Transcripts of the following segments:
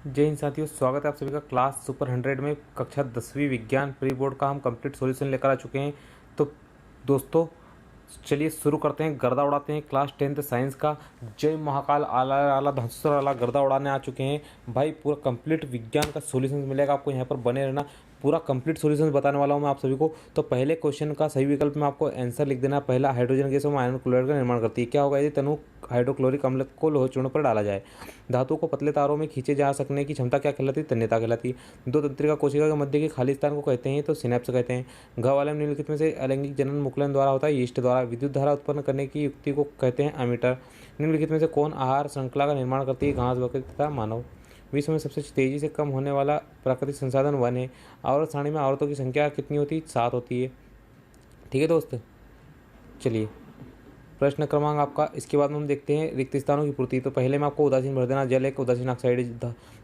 जय हिंद साथियों, स्वागत है आप सभी का क्लास सुपर 100 में। कक्षा 10वीं विज्ञान प्री बोर्ड का हम कंप्लीट सॉल्यूशन लेकर आ चुके हैं। तो दोस्तों चलिए शुरू करते हैं, गर्दा उड़ाते हैं। क्लास 10th साइंस का जय महाकाल आला आला धंसर आला गर्दा उड़ाने आ चुके हैं भाई। पूरा कंप्लीट विज्ञान का सॉल्यूशन मिलेगा आपको, यहाँ पर बने रहना। पूरा कंप्लीट सॉल्यूशन बताने वाला हूँ मैं आप सभी को। तो पहले क्वेश्चन का सही विकल्प में आपको आंसर लिख देना। पहला, हाइड्रोजन गैस एवं आयरन क्लोराइड का निर्माण करती है। क्या होगा यदि तनु हाइड्रोक्लोरिक अम्ल को लोह चूर्ण पर डाला जाए? धातु को पतले तारों में खींचे जा सकने की क्षमता क्या कहलाती है? तन्यता कहलाती है। दो तंत्रिका कोशिका के मध्य के खाली स्थान को कहते हैं तो सिनेप्स कहते हैं। घ वाले में निम्नलिखित में से अलैंगिक जनन मुकुलन द्वारा होता है? यीस्ट द्वारा। विद्युत धारा उत्पन्न करने की युक्ति को कहते हैं एमीटर। निम्नलिखित में से कौन आहार श्रृंखला का निर्माण करती है? घास, बकरी तथा मानव। विश्व में सबसे तेजी से कम होने वाला प्राकृतिक संसाधन वन है। आवर्त सारणी में आवर्तों की संख्या कितनी होती है? 7 होती है। ठीक है दोस्त, चलिए प्रश्न क्रमांक आपका, इसके बाद में हम देखते हैं रिक्त स्थानों की पूर्ति। तो पहले में आपको उदासीन भर देना। जल एक उदासीन ऑक्साइड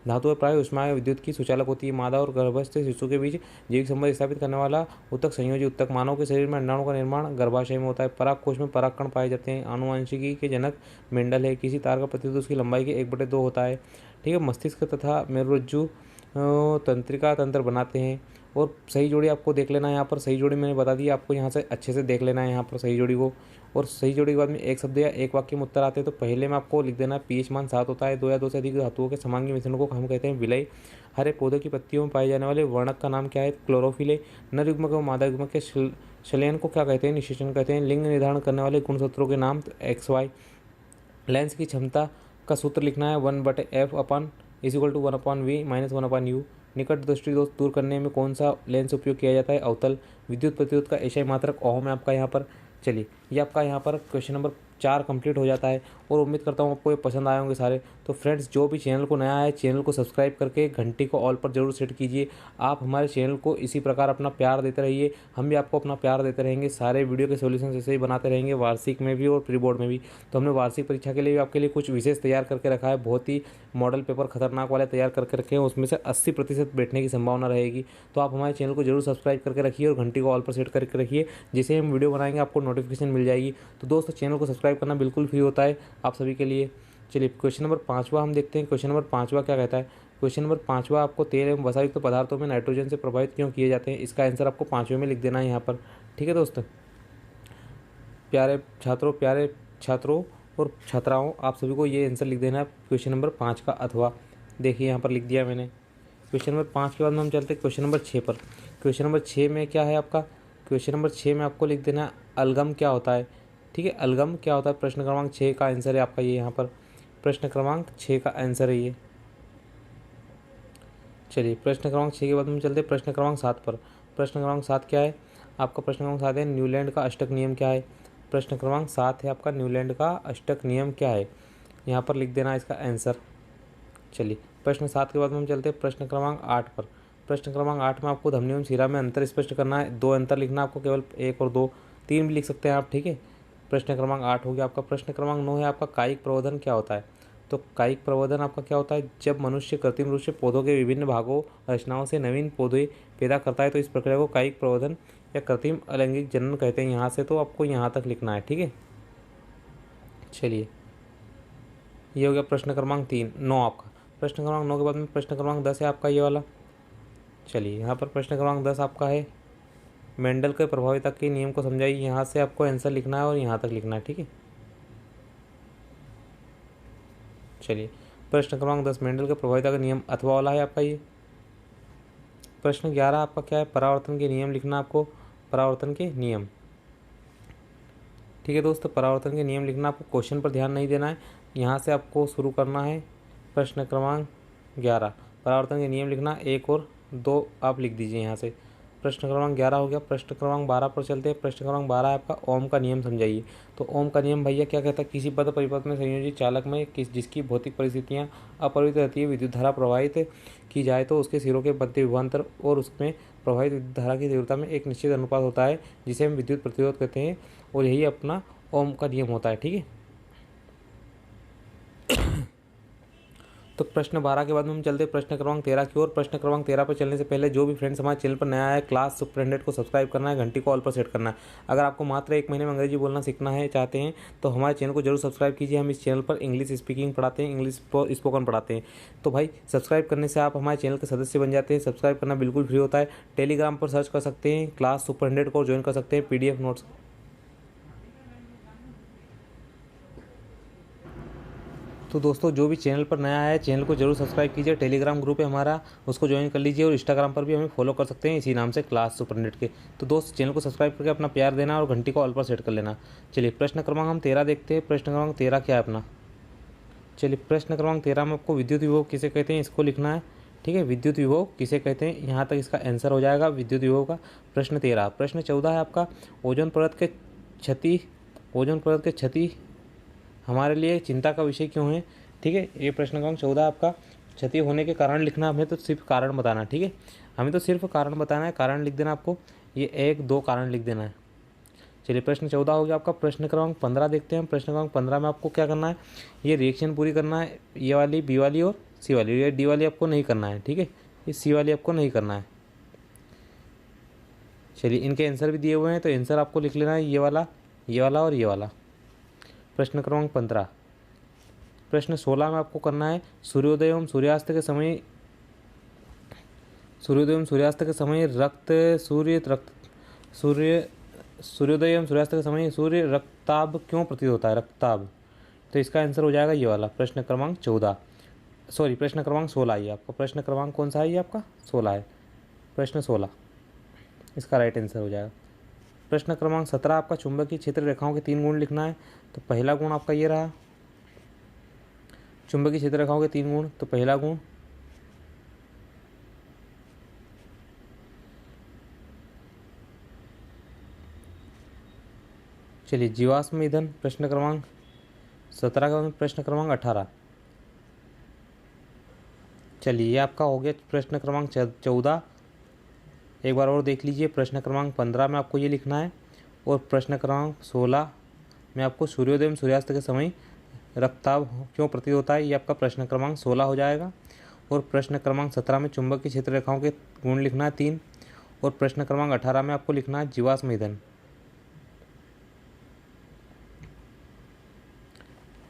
धातु है, प्राय ऊष्मा विद्युत की सुचालक होती है। मादा और गर्भस्थ शिशु के बीच जैविक संबंध स्थापित करने वाला उत्तक संयोजी उत्तक। मानव के शरीर में अंडाणु का निर्माण गर्भाशय में होता है। पराग कोश में पराग कण पाए जाते हैं। आनुवंशिकी के जनक मेंडल है। किसी तार का प्रतिरोध उसकी लंबाई के 1/2 होता है। ठीक है, मस्तिष्क तथा मेरुरज्जु तंत्रिका तंत्र बनाते हैं। और सही जोड़ी आपको देख लेना है। यहाँ पर सही जोड़ी मैंने बता दी, आपको यहाँ से अच्छे से देख लेना है यहाँ पर सही जोड़ी को। और सही जोड़ी के बाद में एक शब्द या एक वाक्य में उत्तर आते हैं। तो पहले में आपको लिख देना पीएच मान 7 होता है। 2 या 2 से अधिक धातुओं के समांगी मिश्रण को हम कहते हैं विलय। हरे पौधे की पत्तियों में पाए जाने वाले वर्णक का नाम क्या है? क्लोरोफिल है। नर युग्मक और मादा युग्मक के शलयन को क्या कहते हैं? निषेचन कहते हैं। लिंग निर्धारण करने वाले गुणसूत्रों के नाम XY। लेंस की क्षमता का सूत्र लिखना है 1/f अपन = 1/v - 1/u। निकट दृष्टि दोष दूर करने में कौन सा लेंस उपयोग किया जाता है? अवतल। विद्युत प्रतिरोध का एसआई मात्रक ओम है आपका यहाँ पर। चलिए, ये आपका यहाँ पर क्वेश्चन नंबर 4 कंप्लीट हो जाता है। और उम्मीद करता हूँ आपको ये पसंद आए होंगे सारे। तो फ्रेंड्स, जो भी चैनल को नया है, चैनल को सब्सक्राइब करके घंटी को ऑल पर जरूर सेट कीजिए। आप हमारे चैनल को इसी प्रकार अपना प्यार देते रहिए, हम भी आपको अपना प्यार देते रहेंगे। सारे वीडियो के सॉल्यूशन ऐसे ही बनाते रहेंगे, वार्षिक में भी और प्री बोर्ड में भी। तो हमने वार्षिक परीक्षा के लिए भी आपके लिए कुछ विशेष तैयार करके रखा है। बहुत ही मॉडल पेपर खतरनाक वाले तैयार करके रखे हैं, उसमें से 80% बैठने की संभावना रहेगी। तो आप हमारे चैनल को जरूर सब्सक्राइब करके रखिए और घंटी को ऑल पर सेट करके रखिए। जैसे हम वीडियो बनाएंगे आपको नोटिफिकेशन मिल जाएगी। तो दोस्तों, चैनल को सब्सक्राइब करना बिल्कुल फ्री होता है आप सभी के लिए। चलिए क्वेश्चन नंबर 5वां हम देखते हैं। क्वेश्चन नंबर 5वां क्या कहता है? क्वेश्चन नंबर 5वां, आपको तेल एवं वसायुक्त पदार्थों में नाइट्रोजन से प्रभावित क्यों किए जाते हैं? इसका आंसर आपको 5वें में लिख देना है यहाँ पर। ठीक है दोस्तों, प्यारे छात्रों और छात्राओं, आप सभी को ये आंसर लिख देना है क्वेश्चन नंबर 5 का। अथवा देखिए यहाँ पर लिख दिया मैंने। क्वेश्चन नंबर 5 के बाद में हम चलते हैं क्वेश्चन नंबर 6 पर। क्वेश्चन नंबर 6 में क्या है आपका? क्वेश्चन नंबर 6 में आपको लिख देना है अलगम क्या होता है। ठीक है, अलगम क्या होता है? प्रश्न क्रमांक 6 का आंसर है आपका ये। यहाँ पर प्रश्न क्रमांक 6 का आंसर है ये। चलिए, प्रश्न क्रमांक 6 के बाद हम चलते हैं प्रश्न क्रमांक 7 पर। प्रश्न क्रमांक 7 क्या है आपका? प्रश्न क्रमांक 7 है न्यूलैंड का अष्टक नियम क्या है? प्रश्न क्रमांक 7 है आपका न्यूलैंड का अष्टक नियम क्या है? यहाँ पर लिख देना इसका आंसर। चलिए, प्रश्न 7 के बाद में हम चलते हैं प्रश्न क्रमांक 8 पर। प्रश्न क्रमांक 8 में आपको धमनी एवं शिरा में अंतर स्पष्ट करना है। 2 अंतर लिखना आपको, केवल 1 और 2, 3 भी लिख सकते हैं आप। ठीक है, प्रश्न क्रमांक 8 हो गया आपका। प्रश्न क्रमांक 9 है आपका कायिक प्रवर्धन क्या होता है? तो कायिक प्रवर्धन आपका क्या होता है? जब मनुष्य कृत्रिम रूप से पौधों के विभिन्न भागों रचनाओं से नवीन पौधे पैदा करता है तो इस प्रक्रिया को कायिक प्रवर्धन या कृत्रिम अलैंगिक जनन कहते हैं। यहाँ से तो आपको यहाँ तक लिखना है। ठीक है, चलिए ये हो गया प्रश्न क्रमांक 9 आपका। प्रश्न क्रमांक 9 के बाद में प्रश्न क्रमांक 10 है आपका ये वाला। चलिए, यहाँ पर प्रश्न क्रमांक 10 आपका है मेंडल के प्रभाविता के नियम को समझाइए। यहाँ से आपको आंसर लिखना है और यहाँ तक लिखना है। ठीक है, चलिए प्रश्न क्रमांक 10 मेंडल के प्रभाविता का नियम अथवा वाला है आपका ये। प्रश्न 11 आपका क्या है? परावर्तन के नियम लिखना आपको, परावर्तन के नियम। ठीक है दोस्तों, परावर्तन के नियम लिखना आपको, क्वेश्चन पर ध्यान नहीं देना है। यहाँ से आपको शुरू करना है प्रश्न क्रमांक 11। परावर्तन के नियम लिखना 1 और 2 आप लिख दीजिए यहाँ से। प्रश्न क्रमांक 11 हो गया। प्रश्न क्रमांक 12 पर चलते हैं। प्रश्न क्रमांक 12 है आपका ओम का नियम समझाइए। तो ओम का नियम भैया क्या कहता है? किसी पद परिपथ में संयोजित चालक में जिसकी भौतिक परिस्थितियाँ अपरिवर्तित रहती है, विद्युत धारा प्रवाहित की जाए तो उसके सिरों के मध्य विभवांतर और उसमें प्रवाहित विद्युत धारा की तीव्रता में एक निश्चित अनुपात होता है, जिसे हम विद्युत प्रतिरोध कहते हैं। और यही अपना ओम का नियम होता है। ठीक है, तो प्रश्न 12 के बाद में हम चलते हैं प्रश्न क्रमांक 13 की ओर। प्रश्न क्रमांक 13 पर चलने से पहले जो भी फ्रेंड्स हमारे चैनल पर नया है, क्लास सुपरटेंडेंट को सब्सक्राइब करना है, घंटी को ऑल पर सेट करना है। अगर आपको मात्र 1 महीने में अंग्रेजी बोलना सीखना है चाहते हैं तो हमारे चैनल को जरूर सब्सक्राइब कीजिए। हम इस चैनल पर इंग्लिश स्पीकिंग पढ़ाते हैं, इंग्लिश स्पोकन पढ़ाते हैं। तो भाई सब्सक्राइब करने से आप हमारे चैनल के सदस्य बन जाते हैं। सब्सक्राइब करना बिल्कुल फ्री होता है। टेलीग्राम पर सर्च कर सकते हैं, क्लास सुपरटेंडेंट को ज्वाइन कर सकते हैं, PDF नोट्स। तो दोस्तों जो भी चैनल पर नया है चैनल को जरूर सब्सक्राइब कीजिए। टेलीग्राम ग्रुप है हमारा, उसको ज्वाइन कर लीजिए और इंस्टाग्राम पर भी हमें फॉलो कर सकते हैं इसी नाम से, क्लास सुपरटेंडेंट के। तो दोस्त चैनल को सब्सक्राइब करके अपना प्यार देना और घंटी को ऑल पर सेट कर लेना। चलिए प्रश्न क्रमांक हम 13 देखते हैं। प्रश्न क्रमांक 13 क्या है अपना? चलिए प्रश्न क्रमांक 13 में आपको विद्युत विभव किसे कहते हैं इसको लिखना है। ठीक है, विद्युत विभव किसे कहते हैं, यहाँ तक इसका आंसर हो जाएगा विद्युत विभव का। प्रश्न 13। प्रश्न 14 है आपका ओजोन परत के क्षति हमारे लिए चिंता का विषय क्यों है। ठीक है, ये प्रश्न क्रमांक 14 आपका क्षति होने के कारण लिखना। हमें तो सिर्फ कारण बताना। ठीक है, हमें तो सिर्फ कारण बताना है, कारण लिख देना आपको। ये 1-2 कारण लिख देना है। चलिए प्रश्न 14 हो गया आपका। प्रश्न क्रमांक 15 देखते हैं हम। प्रश्न क्रमांक 15 में आपको क्या करना है, ये रिएक्शन पूरी करना है, ये वाली बी वाली और सी वाली। ये डी वाली आपको नहीं करना है। ठीक है, ये सी वाली आपको नहीं करना है। चलिए इनके आंसर भी दिए हुए हैं तो आंसर आपको लिख लेना है, ये वाला और ये वाला। प्रश्न क्रमांक 15। प्रश्न 16 में आपको करना है सूर्योदय एवं सूर्यास्त के समय सूर्योदय एवं सूर्यास्त के समय सूर्योदय एवं सूर्यास्त के समय सूर्य रक्तताप क्यों प्रतीत होता है, रक्तताप। तो इसका आंसर हो जाएगा ये वाला, प्रश्न क्रमांक 14, सॉरी प्रश्न क्रमांक 16 है आपका। प्रश्न क्रमांक कौन सा है ये आपका? 16 है, प्रश्न 16 इसका राइट आंसर हो जाएगा। प्रश्न क्रमांक 17 आपका चुंबकीय क्षेत्र रेखाओं के 3 गुण लिखना है। तो पहला गुण आपका ये रहा, चुंबकीय क्षेत्र रेखाओं के 3 गुण। तो पहला गुण चलिए जीवाश्म ईंधन, प्रश्न क्रमांक 17 का प्रश्न क्रमांक 18। चलिए ये आपका हो गया प्रश्न क्रमांक 14। एक बार और देख लीजिए, प्रश्न क्रमांक 15 में आपको ये लिखना है और प्रश्न क्रमांक 16 में आपको सूर्योदय एवं सूर्यास्त के समय रक्तताप क्यों प्रतीत होता है, ये आपका प्रश्न क्रमांक 16 हो जाएगा। और प्रश्न क्रमांक 17 में चुंबकीय क्षेत्र रेखाओं के गुण लिखना है 3। और प्रश्न क्रमांक 18 में आपको लिखना है जीवाश्म ईंधन।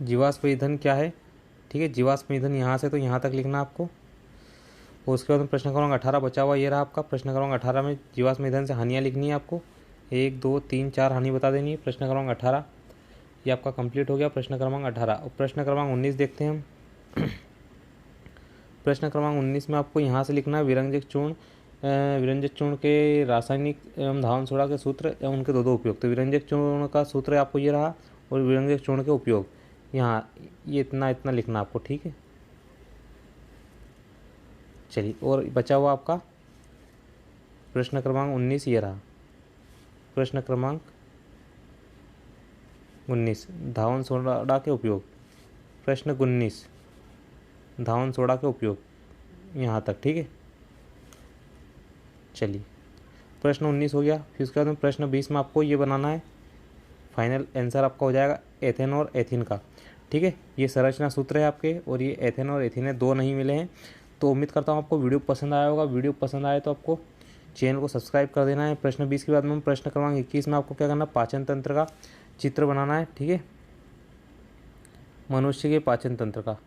जीवाश्म ईंधन क्या है? ठीक है, जीवाश्म ईंधन यहाँ से तो यहाँ तक लिखना आपको। और उसके बाद प्रश्न क्रमांक 18 बचा हुआ ये रहा आपका। प्रश्न क्रमांक 18 में जीवाश्म ईंधन से हानियाँ लिखनी है आपको, 1 2 3 4 हानि बता देनी है। प्रश्न क्रमांक 18 ये आपका कंप्लीट हो गया, प्रश्न क्रमांक 18। और प्रश्न क्रमांक 19 देखते हैं हम। प्रश्न क्रमांक 19 में आपको यहाँ से लिखना है विरंजक चूर्ण के रासायनिक एवं धावन सोडा के सूत्र एवं उनके दो उपयोग। तो विरंजक चूर्ण का सूत्र आपको ये रहा और विरंजक चूर्ण के उपयोग यहाँ ये इतना लिखना आपको। ठीक है, चलिए और बचा हुआ आपका प्रश्न क्रमांक 19 ये रहा, प्रश्न क्रमांक 19 धावन सोडा के उपयोग। प्रश्न 19 धावन सोडा के उपयोग यहाँ तक। ठीक है, चलिए प्रश्न 19 हो गया। फिर उसके बाद में प्रश्न 20 में आपको ये बनाना है, फाइनल आंसर आपका हो जाएगा एथेन और एथिन का। ठीक है, ये संरचना सूत्र है आपके और ये एथेन और एथिन है, 2 नहीं मिले हैं। तो उम्मीद करता हूँ आपको वीडियो पसंद आया होगा। वीडियो पसंद आए तो आपको चैनल को सब्सक्राइब कर देना है। प्रश्न 20 के बाद में प्रश्न क्रमांक 21 में आपको क्या करना है, पाचन तंत्र का चित्र बनाना है। ठीक है, मनुष्य के पाचन तंत्र का।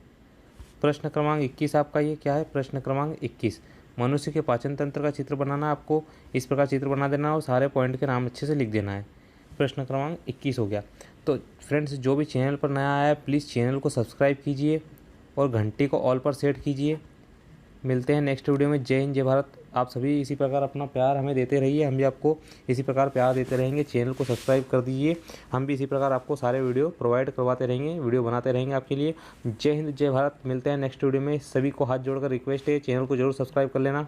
प्रश्न क्रमांक 21 आपका ये क्या है, प्रश्न क्रमांक 21 मनुष्य के पाचन तंत्र का चित्र बनाना है आपको। इस प्रकार चित्र बना देना है और सारे पॉइंट के नाम अच्छे से लिख देना है। प्रश्न क्रमांक 21 हो गया। तो फ्रेंड्स जो भी चैनल पर नया आया है प्लीज़ चैनल को सब्सक्राइब कीजिए और घंटी को ऑल पर सेट कीजिए। मिलते हैं नेक्स्ट वीडियो में। जय हिंद, जय भारत। आप सभी इसी प्रकार अपना प्यार हमें देते रहिए, हम भी आपको इसी प्रकार प्यार देते रहेंगे। चैनल को सब्सक्राइब कर दीजिए, हम भी इसी प्रकार आपको सारे वीडियो प्रोवाइड करवाते रहेंगे, वीडियो बनाते रहेंगे आपके लिए। जय हिंद, जय भारत। मिलते हैं नेक्स्ट वीडियो में। सभी को हाथ जोड़कर रिक्वेस्ट है चैनल को जरूर सब्सक्राइब कर लेना।